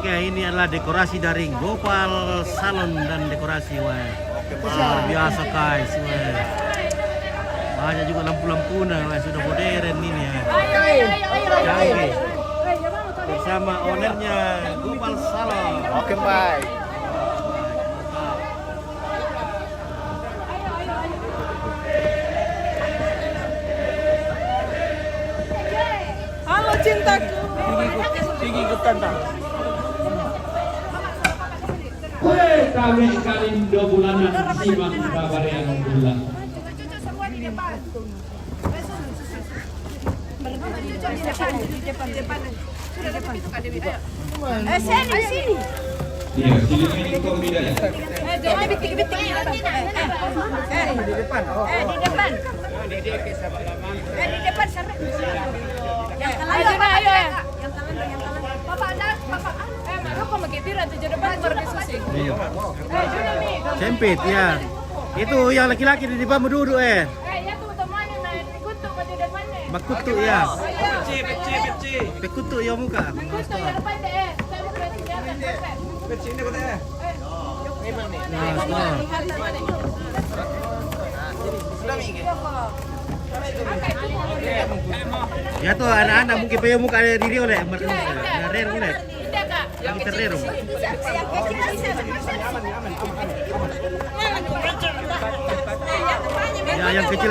Oke, ini adalah dekorasi dari Gopal Salon dan dekorasi, wah. Luar biasa guys, wah. Banyak juga lampu-lampunya, wah. Sudah modern ini ya. Canggih. Bersama ownernya Gopal Salon. Oke, baik. Halo cintaku. Tinggi tantang. Kami Kalindo bulanan simak kabar yang bulan. Sini. Iya, sini ini pembeda ya. Jangan bitik-bitik di depan. Di depan. Di depan sana. Yang kanan ayo. Yang kanan. Bapak ada, Bapak. Kok begitu ratu di depan baru susah. Iya. Sempit ya. Itu yang laki-laki di depan duduk Ya tuh temannya naik kutu pada depannya. Bakutu ya. Peci. Pekutu ya muka. Kutu yang depan deh. Saya mau kelihatan perfect. Peci ini kota ya. Nah, store. Ya tuh anak-anak mungkin punya muka ada diri oleh mereka. Rare oleh. Yang terrero. Ya yang kecil.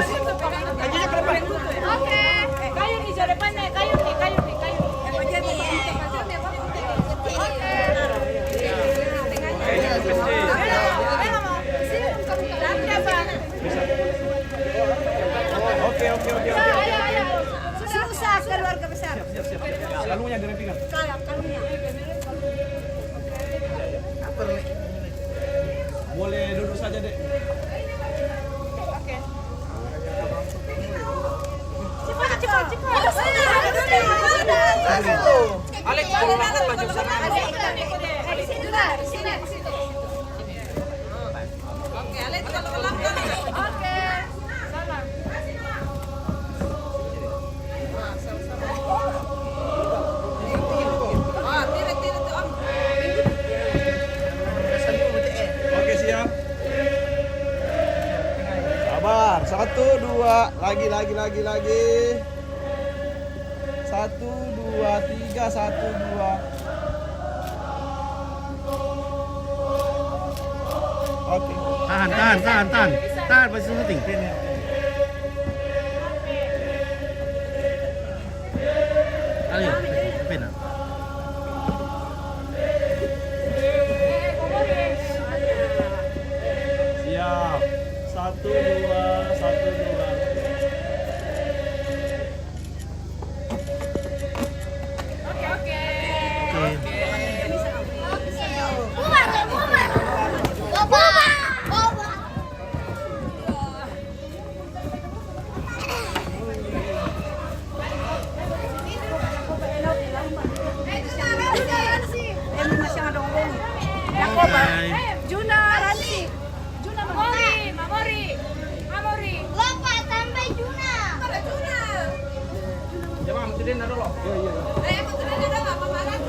Oke. Kayu di depannya, kayu nih. Oke. Ayo. Susah keluarga besar. Siap. Kalungnya direpikan. Kalungnya. Boleh duduk saja, Dek. Oke. Cepat. Alex, kalau makan baju sana. Di sini. Oke, Alex kalau kelapa. Oke. Salam. Oke, siap. Sabar. 1, 2, lagi. 1, 2, 3, 1, 2. Oke. Tahan masih syuting. Ayo, pena. Siap. 1, 2. Oke. Juna, Rani. Juna, Mamori. Lupa sampai Juna. Ya, Bang, mestinya dulu. Iya. Aku tadi ada apa kemarin?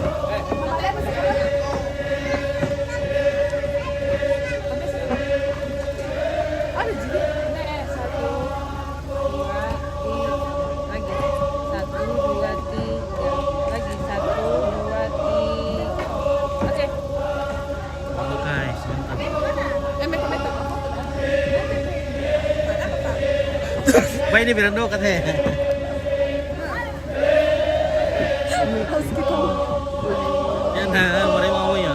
Ada jadi. Satu, dua, tiga. Lagi. 1, 2, 3. Lagi 1, 2, 3. Oke. Guys, mantap. Baik ini berando katanya. Mari mau ya.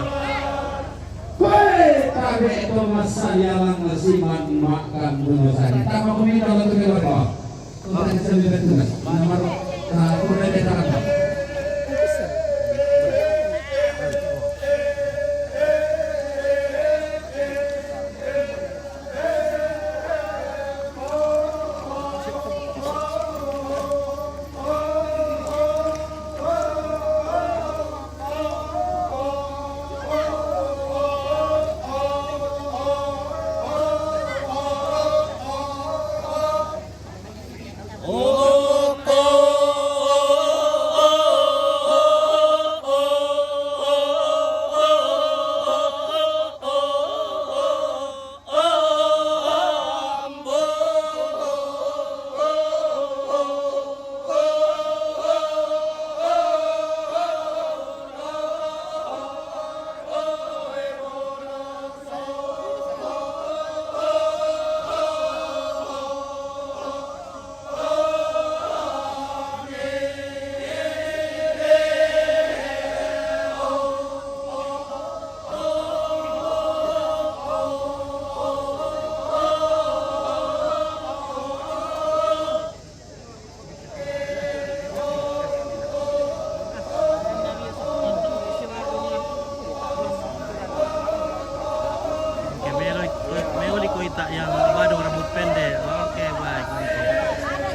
Kami itu masa yang masih makan bunuh saya. Tak mau minta untuk apa? Untuk saya tugas. Nomor kemudian kita akan.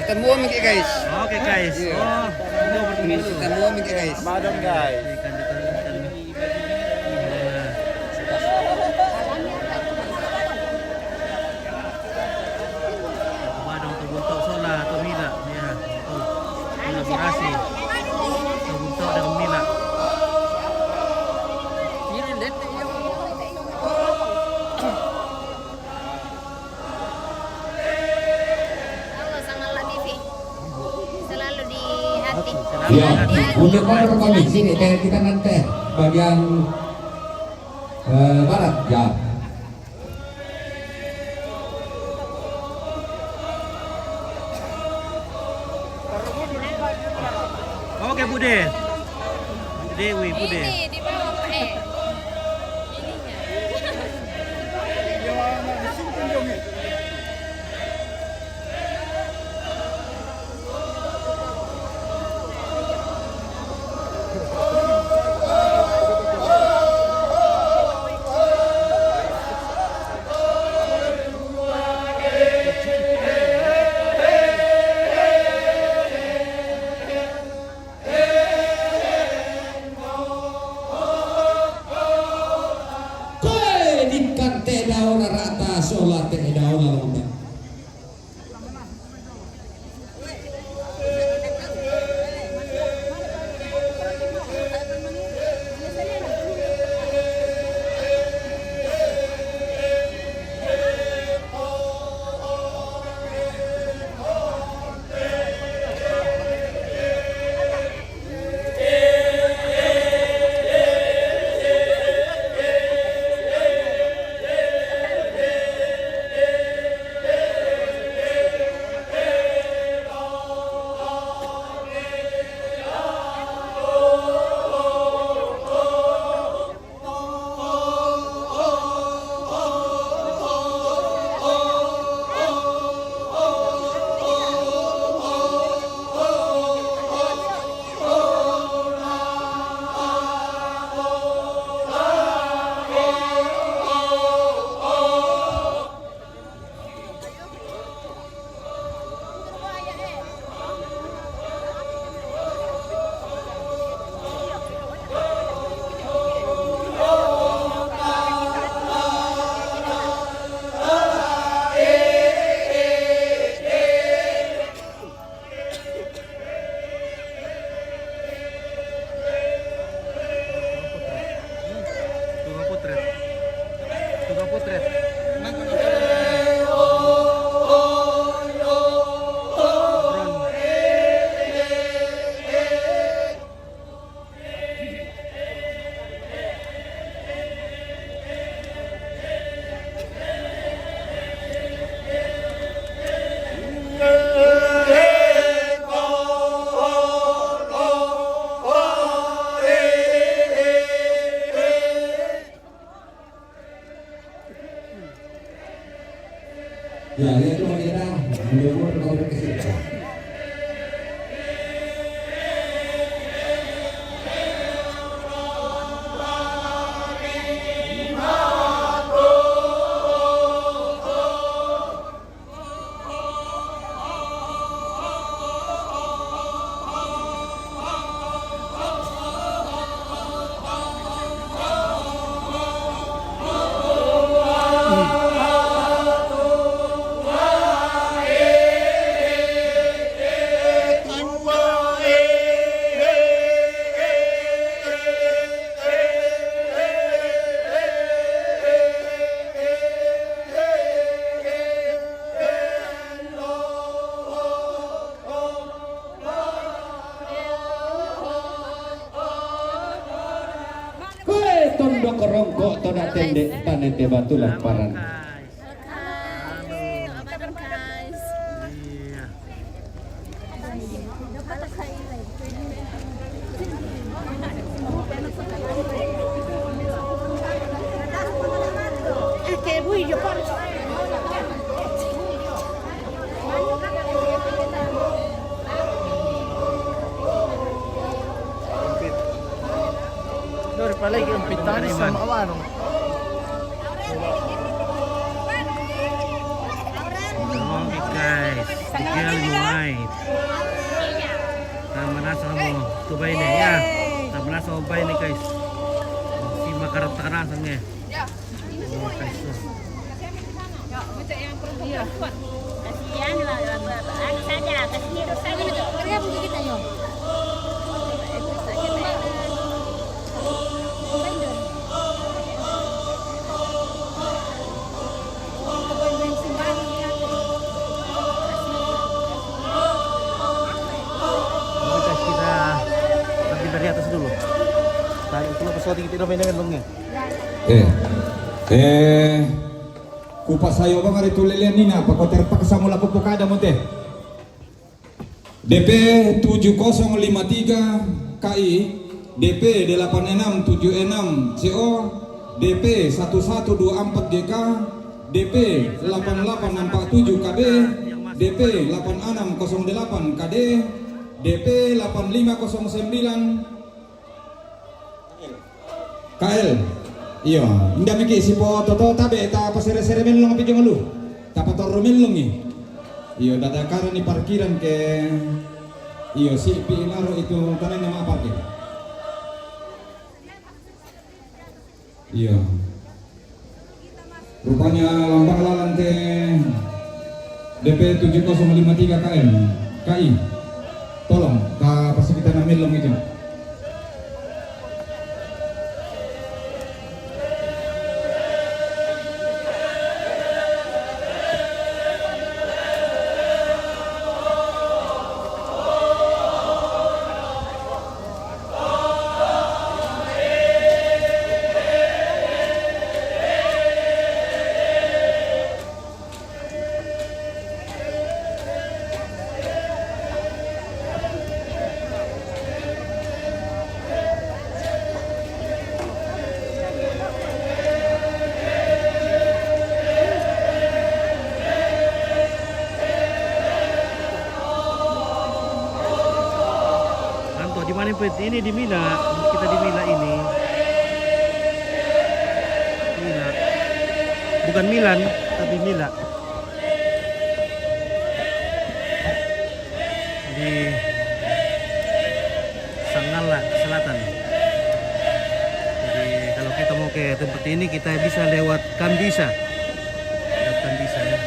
Temu mungkin guys. Oke guys. Iya. Oh, ini begitu. Temu mungkin guys. Madam guys. Ikan ikan nih. Badong terbuntuk sola atau mila, ya. Tuh. Kolaborasi. Terbuntuk dengan mila. Halo sama La TV. Selalu di hati. Ya, untuk motor kami sini kita nanti bagian barat ya. Oke Bude. Dewi Bude. Ini di bawah Pak ininya. Ikan teh daun rata solat teh daun lama. Tukang putret. Ya, itu kita menjemput ke situ. Tondok kerongkok todak tendek tanete batu lamparan. Apa kabar guys? Iya. Kayak bu hijau pan. Lor palagi ang pitan sa mawan. Oke guys. Kaya lumay. Manasa mo tubay na ya. Manasa mo bay ni guys. Si makarat kanasan niya. Guys. Kasihan lah, anu saja, kasih hidup saja. Kerja begitu kita yo. Guys, kita ambil dari atas dulu. Tarik dulu pesawat kita main-main longnya. Kupas sayo bang ari tulilian nina pakoter paksa mula pupukada mo teh. DP 7053 KI, DP 8676 CO, DP 1124 GK, DP 8847 KB, DP 8608 KD, DP 8509 KL. Iya, indah mikir si po toto tabe ta pasere-sere melong api jangan lu. Tapa torro melong ni. Iya, data karena ni parkiran ke. Iya, si pinaro itu tanah nama parkir. Iya. Rupanya lambang lalan te DP 7053 KM KI. Tolong, ka pasti kita melong itu. Di mana ini di Mila, kita di Mila ini. Mila. Bukan Milan, tapi Mila. Di Sanggala Selatan. Jadi kalau kita mau ke tempat ini kita bisa lewat Kandisa. Lewat Kandisa ya.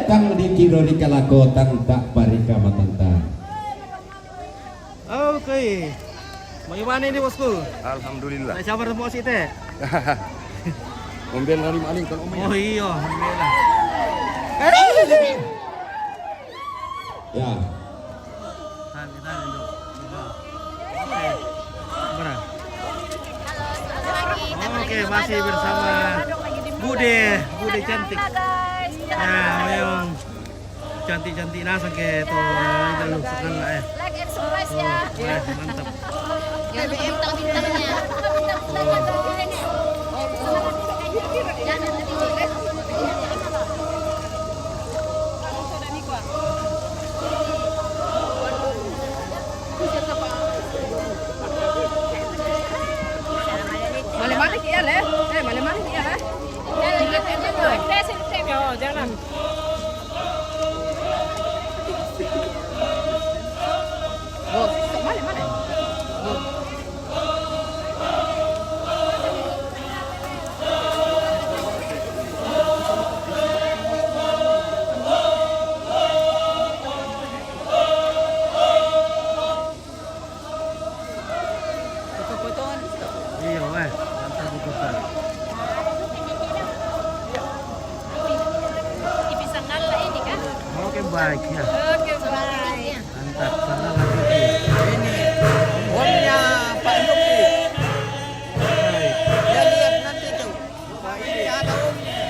Tang dikiro di kalakotang tak parika matanta. Oke. Bagaimana ini bosku? Alhamdulillah. Saya sabar semua sih teh. Ombel kali maling kan omnya. Oh iya, alhamdulillah. Ya. Tahan dulu. Oke. Mana? Oke, masih bersama Bude cantik. Nah, memang cantik-cantik nasa ke to dalam sekala Like and surprise ya. mantap. Ya, bintang-bintangnya. Mali-mali ya le. Mali-mali ya le. Jangan. Oh, mali-mali. Iya, mantap betul. Dipisang nala ini kan? Oke, baik ya. Oke, bye. Mantap. Sana lagi. Ini omnya Pak Yopi. Ya lihat nanti tuh. Pak ini ada omnya.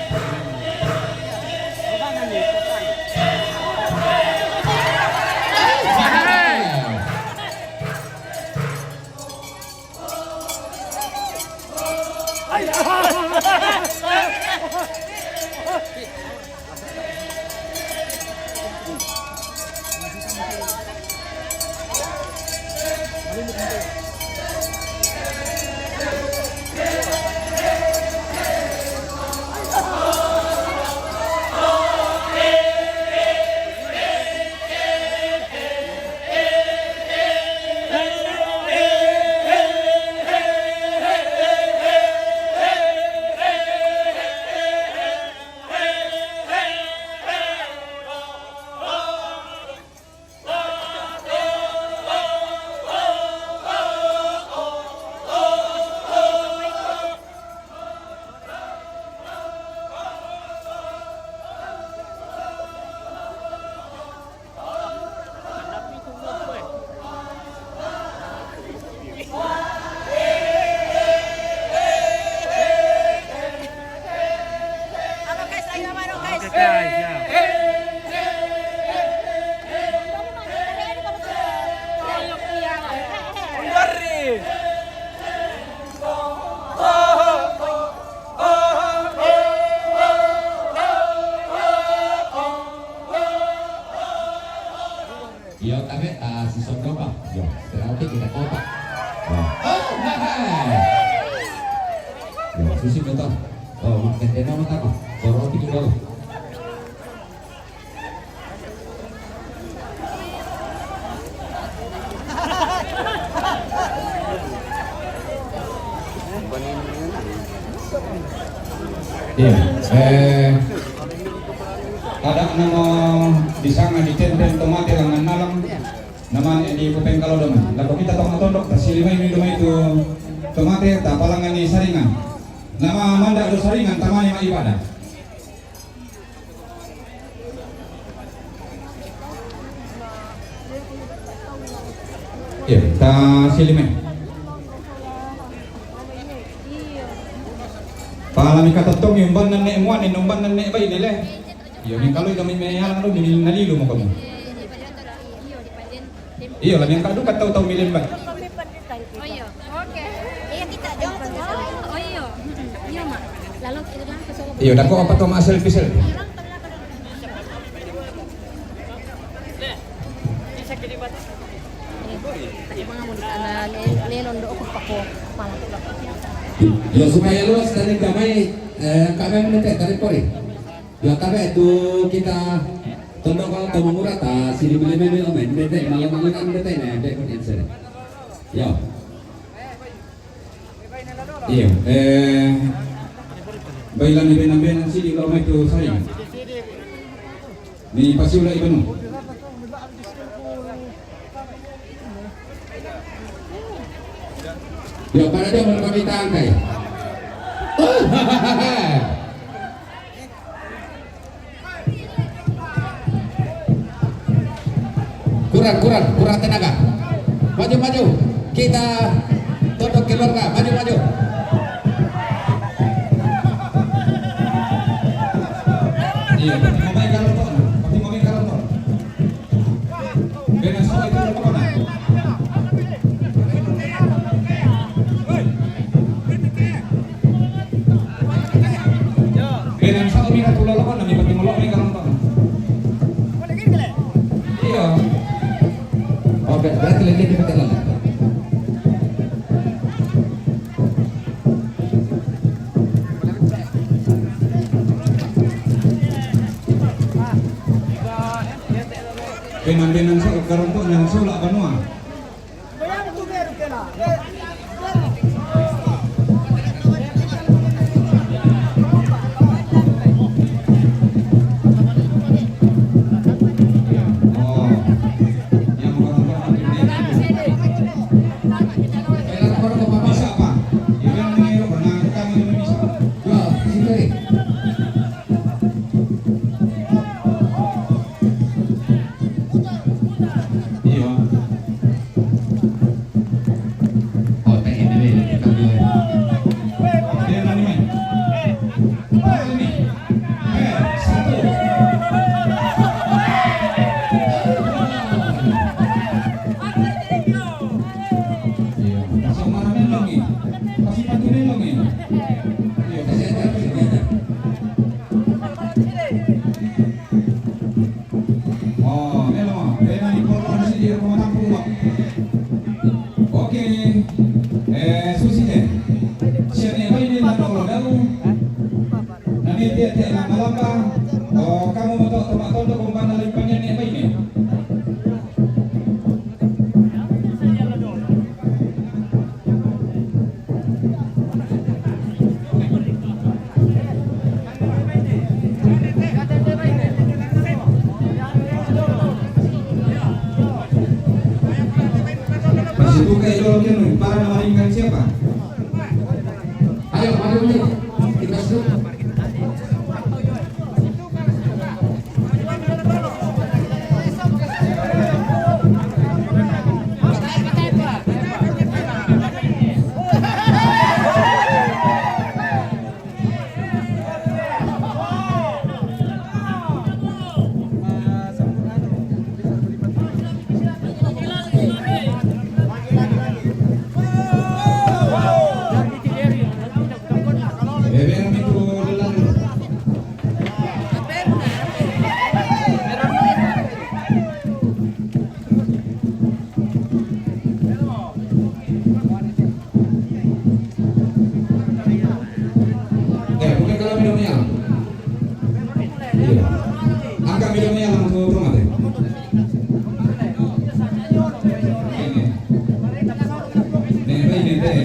Oke, guys, ya. Yo tabe si Sondopa. Yo, terauti kita kota. Yo, susi betul. Oh, makin tenang mata aku. Terauti kita. Iya, ada nama di sana di tenten tomate langan malam nama di kupeng kalau dong lalu kita tondok kasih lima ini itu tomate tak palangan di saringan nama manda do saringan tamanya ibadah iya kasih lima palami kata tong yung ban nek muan yung ban nek bay nile yo ning kalau kami meyalang do min nalilo mo kamu iyo lang yang kadu kat taw milin ba Oyo. Oke. Iya kita jauh ke Oyo. Iya mak. Lalu kita lang ke Solo. iyo dako apa to masel pisel Tadi mga mo lelon do ako pako pala. Yo supaya luas dari damai kami mendetek dari Polri. Yo tapi itu kita tondok kalau kamu murah ta sini beli main mendetek malam malam mendetek nih dek konser. Yo. iyo bailan ni benan sini kalau mau itu saring ni pasti ulah ibanu Yo para dia mau kami tangkai. Kurang tenaga. Maju kita todok keluarga maju. iyo pati mamay kalon to Oh, yang orang-orang bisa apa? Yang ini pernah kami bisa. Ya, sini. Iya. Oh, pengen ini kami. Dia nani main. Ini. Satu. Iya. Pasang mana melong ni? Pasang patu melong ni. Iya. Kasih aja, kasih aja. Oh, melong. Dia ni kalau di sini rumah tampung bang. Oke. Susi deh. Siapa yang ini nak nolong kamu? Nanti dia lama-lama. Oh, kamu mau tahu tempat untuk kumpulan limpahnya ni apa ini? Masih buka ideologi nu para memalingkan siapa? Ayo, maju dulu. Kita suruh. Beberan itu lelang. Bukan kalau minumnya. Iya. Angkat minumnya langsung rumah deh. Ini teh.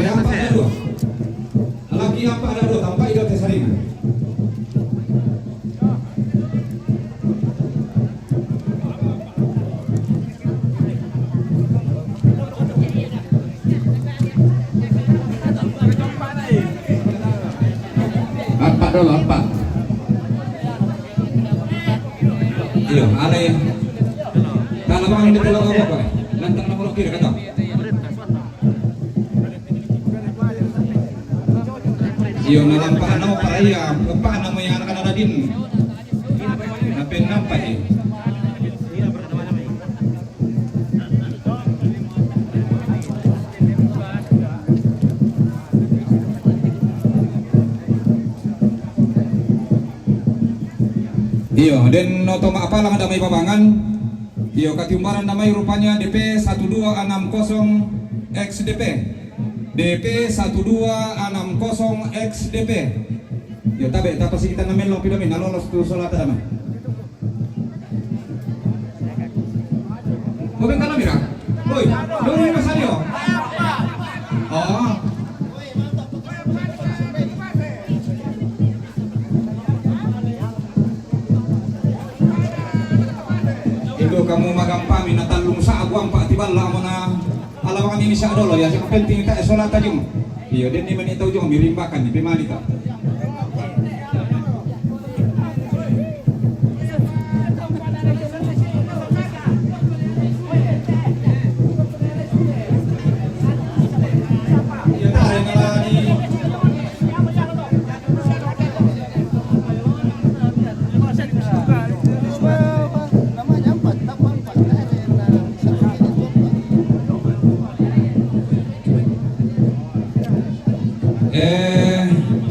Apa ada dua? Lagi apa ada dua? Tanpa idot saringan. Empat dulu, empat. Iya, ada yang kalau bang ini kalau ngomong apa? Lantang nomor kiri kata. Iya, nampak nama paraya, apa nama yang anak anak din? Apa nampak ni? Iya, dan notoma apa lang damay pabangan? Iyo, katiumbaran damay rupanya DP 1260 XDP. DP 1260 XDP. Yo, tabi, tapos kita namin lang pinamin, nalolos to solata naman. Mabing ka namin, ha? Uy, doon yung masalyo. Oo. Ito kamu magampami na talong sa agwang paatibala mo na alawangan ini sa adolo ya sa penting ta solata jung. Iyo din ni man itaw jung mirimbakan ni pimali ta. Ya tare na ni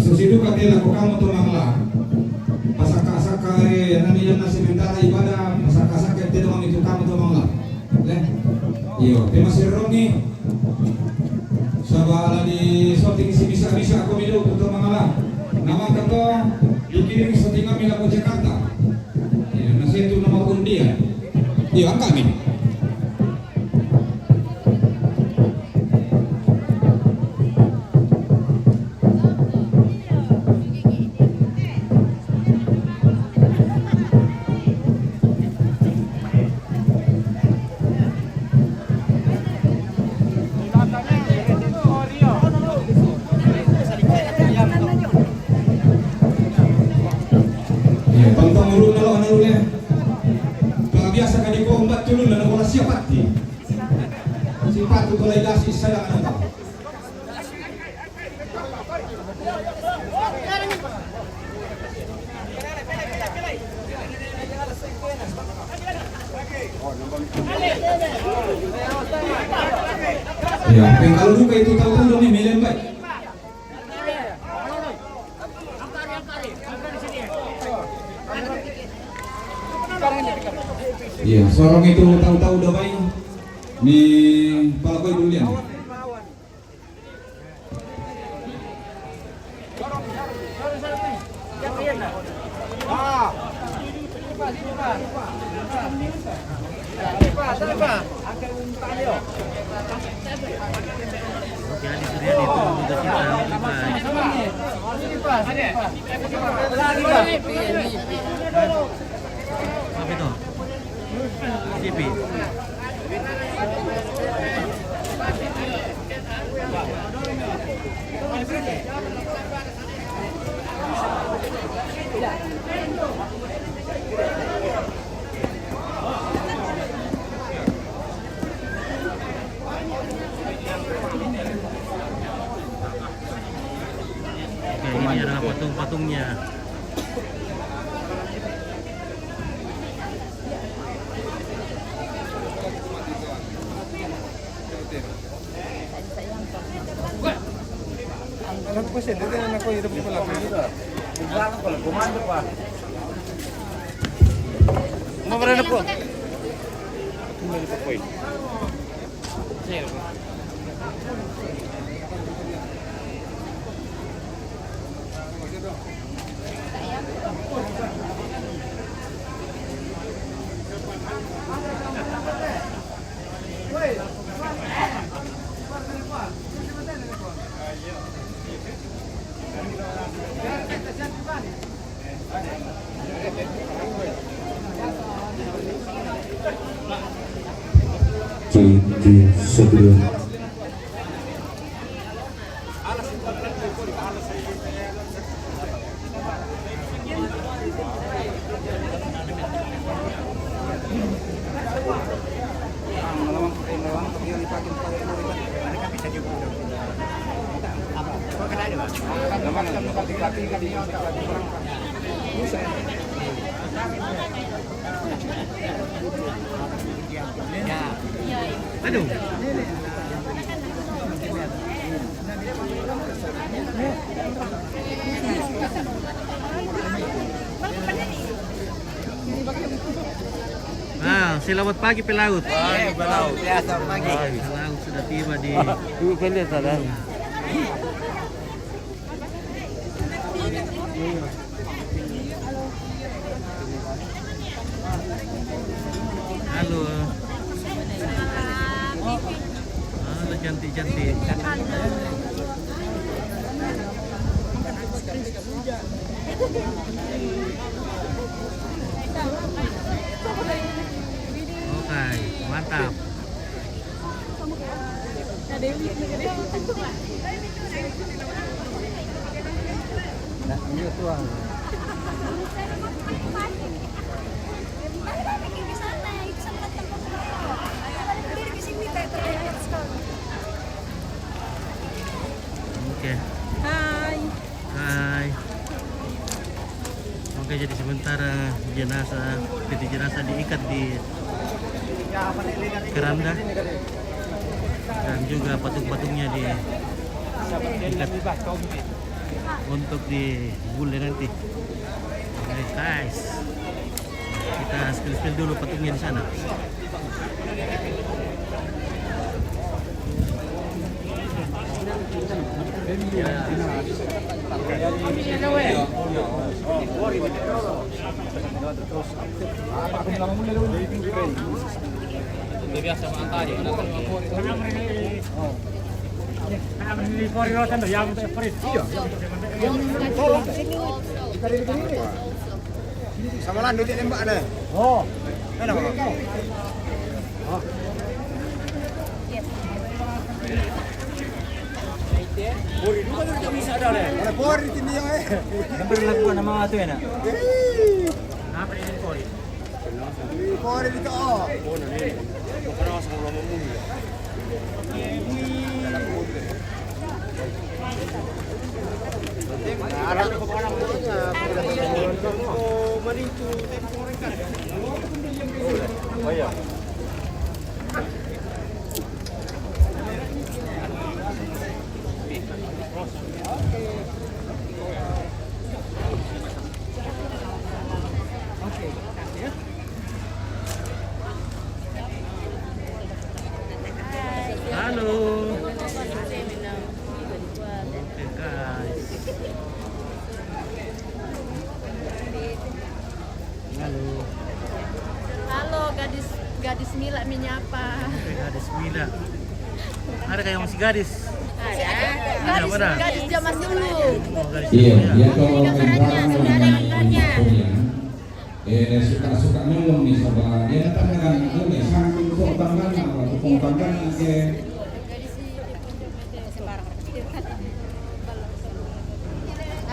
susidu katila ko kamo to mangla pasaka-saka naniyan na sementara ibadah pasaka-saka te doang itu kamo to mangla le iyo te masironi sabala di soting si bisa ako milu to mangla nama kato ikiring soting kami na ko Jakarta iyo nasi Iya. Iya, angkat nih. Tonton dulu nalo kalau biasa kan di kombat dulu na bola siapa ti sifat tu kalau dasi saya kan tahu ya kalau lupa itu tahu dong nih milen baik. Iya, sorong itu tahu-tahu udah baik. Nih, balakoy dulu ya. Oke, Adi Suryadi itu juga apa itu? CP. Oke, ini adalah patung-patungnya. Anak ko siya, dito na ako hirap ko pala. Bigla pala, gumando pa. Mabara na po. Tumali pa po eh. Jadi sebelum Aduh. Nah, selamat pagi pelaut. Pagi pelaut. Ya, selamat pagi. Pelaut sudah tiba di. Dulu kali salah. Halo. Halo cantik-cantik. Oke, mantap. Nah, ini tuang. Oke. Hai. Hai. Oke, jadi sementara peti jenazah diikat di keranda dan juga patung-patungnya diikat untuk digulai nanti. Oke, guys. Kita spill dulu patungnya di sana. terus aku bilang mulai dulu dari pinggir ini. biasa makan tadi kan Sama landu dia tembak ada. Oh, Enak Pak. buri juga tuh bisa ada deh. Ada pori di sini ya. Hampir lakukan nama itu ya nak. Apa ini koi? Pori di to. Bukan sama lama Oh iya. Halo. Oke guys. Halo. Halo gadis Mila menyapa. Oke, gadis Mila. Ada kayak masih gadis. Ada. mana? Gadis zaman dulu. Oh, gadis Iya, Mila. dia kalau suka melong nih sama dia datang dengan ini samping kok tanggan atau tanggan ke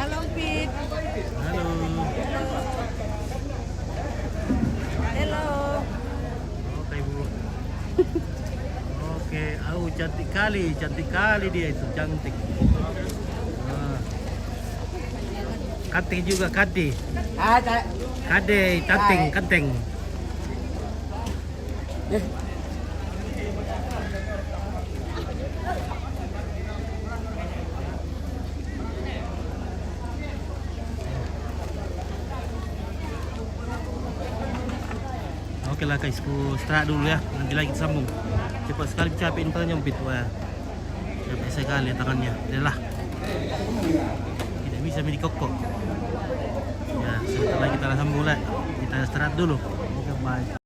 Halo Pit. Halo. Halo. Oke ibu. Oke, cantik kali dia itu cantik. Ah. Cantik juga kade. Kade, kanteng. Oke lah guys, ku istirahat dulu ya. Nanti lagi sambung. Cepat sekali capek ini tangannya nyempit. Wah. Capek sekali tangannya. Yalah. Tidak bisa mini kokok. Ya, sebentar lagi kita sambung lagi. Kita istirahat dulu. Oke, bye.